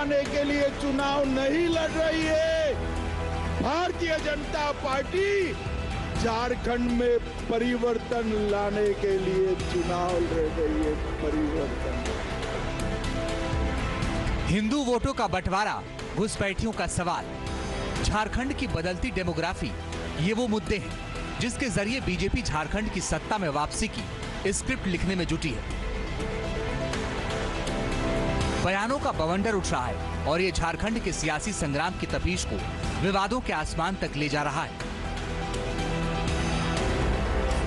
बनाने के लिए चुनाव नहीं लड़ रही है। भारतीय जनता पार्टी झारखंड में परिवर्तन लाने के लिए चुनाव लड़ रही है। परिवर्तन। हिंदू वोटों का बंटवारा, घुसपैठियों का सवाल, झारखंड की बदलती डेमोग्राफी, ये वो मुद्दे हैं जिसके जरिए बीजेपी झारखंड की सत्ता में वापसी की स्क्रिप्ट लिखने में जुटी है। बयानों का बवंडर उठ रहा है और ये झारखंड के सियासी संग्राम की तपीश को विवादों के आसमान तक ले जा रहा है।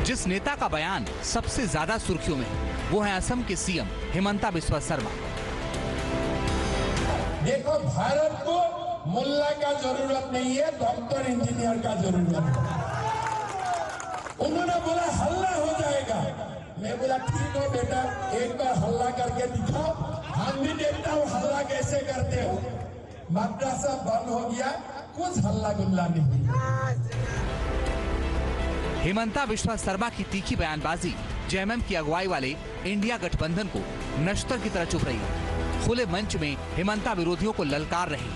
जिस नेता का बयान सबसे ज्यादा सुर्खियों में है वो है असम के सीएम हिमंता बिस्वा शर्मा। देखो, भारत को मुल्ला का जरूरत नहीं है, डॉक्टर इंजीनियर का जरूरत है। उन्होंने बोला हल्ला हो जाएगा। मैं बोला ठीक हो बेटा, एक बार हल्ला करके दिखाओ, हम भी देखता हूँ हल्ला कैसे करते हो। मद्रासा बंद हो गया, कुछ हल्ला गुल्ला नहीं। हिमंता बिस्वा शर्मा की तीखी बयानबाजी जेएमएम की अगुवाई वाले इंडिया गठबंधन को नश्तर की तरह चुभ रही है। खुले मंच में हिमंता विरोधियों को ललकार रहे,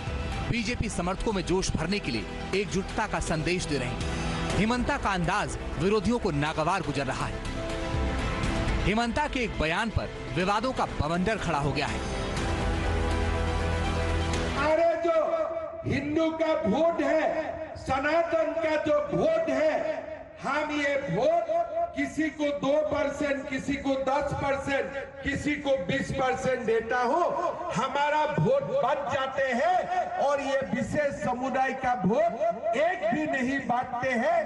बीजेपी समर्थकों में जोश भरने के लिए एकजुटता का संदेश दे रहे। हिमंता का अंदाज विरोधियों को नागवार गुजर रहा है। हिमंता के एक बयान पर विवादों का बवंडर खड़ा हो गया है। अरे जो हिंदू का वोट है, सनातन का जो वोट है, हम ये वोट किसी को 2%, किसी को 10%, किसी को 20% देता हो, हमारा वोट बच जाते हैं और ये विशेष समुदाय का वोट एक भी नहीं बांटते हैं।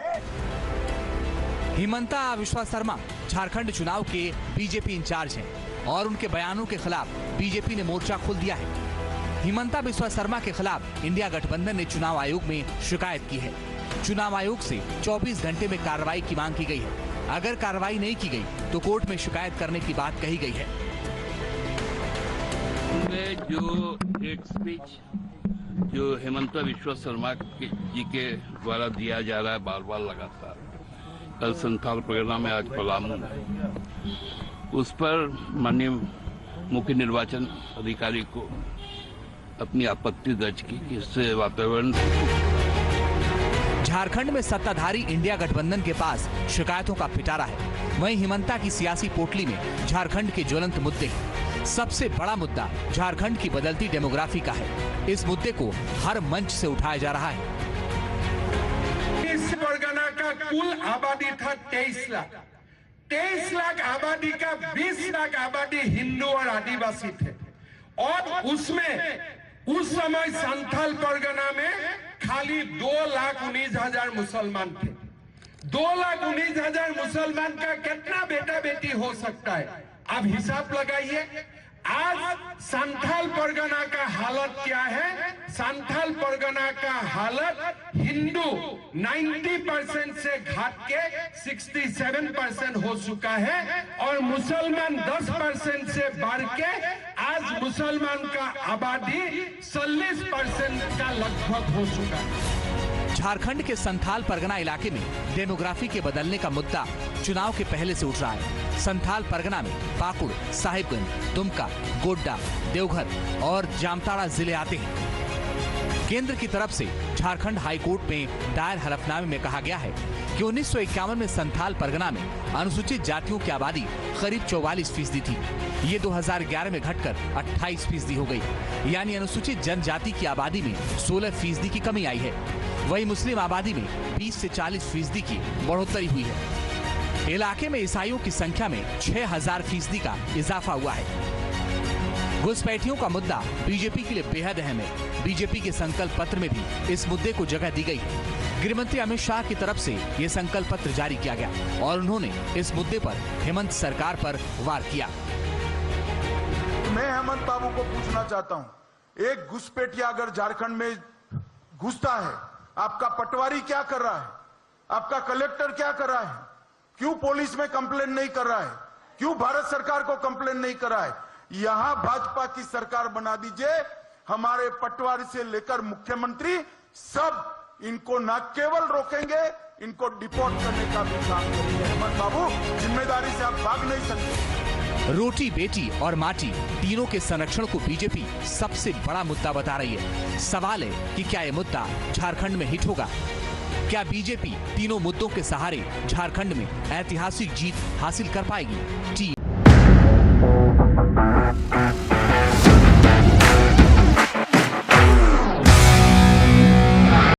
हिमंता बिस्वा शर्मा झारखंड चुनाव के बीजेपी इंचार्ज हैं और उनके बयानों के खिलाफ बीजेपी ने मोर्चा खोल दिया है। हिमंता बिस्वा शर्मा के खिलाफ इंडिया गठबंधन ने चुनाव आयोग में शिकायत की है। चुनाव आयोग से 24 घंटे में कार्रवाई की मांग की गई है। अगर कार्रवाई नहीं की गई तो कोर्ट में शिकायत करने की बात कही गई है। जो एक स्पीच जो हिमंता बिस्वा शर्मा जी के द्वारा दिया जा रहा है बार बार लगातार, कल संथाल प्रोग्राम में, आज पलामू में, उस पर माननीय मुख्य निर्वाचन अधिकारी को अपनी आपत्ति दर्ज की। इससे वातावरण झारखंड में सत्ताधारी इंडिया गठबंधन के पास शिकायतों का पिटारा है। वहीं हिमंता की सियासी पोटली में झारखंड के ज्वलंत मुद्दे हैं। सबसे बड़ा मुद्दा झारखंड की बदलती डेमोग्राफी का है। इस मुद्दे को हर मंच से उठाया जा रहा है। इस परगना का कुल आबादी था 23 लाख। 23 लाख आबादी का 20 लाख आबादी हिंदू और आदिवासी थे और उसमें उस समय संथाल परगना में खाली 2,19,000 मुसलमान थे। 2,19,000 मुसलमान का कितना बेटा बेटी हो सकता है? अब हिसाब लगाइए। आज संथाल परगना का हालत क्या है? संथाल परगना का हालत हिंदू 90% से घट के 67% हो चुका है और मुसलमान 10% से बढ़ के आज मुसलमान का आबादी 40% का लगभग हो चुका है। झारखंड के संथाल परगना इलाके में डेमोग्राफी के बदलने का मुद्दा चुनाव के पहले से उठ रहा है। संथाल परगना में पाकुड़, साहिबगंज, दुमका, गोड्डा, देवघर और जामताड़ा जिले आते हैं। केंद्र की तरफ से झारखंड हाईकोर्ट में दायर हलफनामे में कहा गया है कि 1951 में संथाल परगना में अनुसूचित जातियों की आबादी करीब 44% थी। ये 2011 में घटकर 28% हो गई। यानी अनुसूचित जनजाति की आबादी में 16% की कमी आई है। वहीं मुस्लिम आबादी में 20 से 40% की बढ़ोतरी हुई है। इलाके में ईसाइयों की संख्या में 6000% का इजाफा हुआ है। घुसपैठियों का मुद्दा बीजेपी के लिए बेहद अहम है। बीजेपी के संकल्प पत्र में भी इस मुद्दे को जगह दी गई है। गृहमंत्री अमित शाह की तरफ से ये संकल्प पत्र जारी किया गया और उन्होंने इस मुद्दे पर हेमंत सरकार पर वार किया। मैं हेमंत बाबू को पूछना चाहता हूँ, एक घुसपैठिया अगर झारखंड में घुसता है, आपका पटवारी क्या कर रहा है? आपका कलेक्टर क्या कर रहा है? क्यों पुलिस में कंप्लेन नहीं कर रहा है? क्यों भारत सरकार को कंप्लेन नहीं कर रहा है? यहां भाजपा की सरकार बना दीजिए। हमारे पटवारी से लेकर मुख्यमंत्री सब इनको न केवल रोकेंगे, इनको डिपोर्ट करने का भी काम करेंगे। हेमंत बाबू, जिम्मेदारी से आप भाग नहीं सकते। रोटी, बेटी और माटी तीनों के संरक्षण को बीजेपी सबसे बड़ा मुद्दा बता रही है। सवाल है कि क्या ये मुद्दा झारखंड में हिट होगा? क्या बीजेपी तीनों मुद्दों के सहारे झारखंड में ऐतिहासिक जीत हासिल कर पाएगी?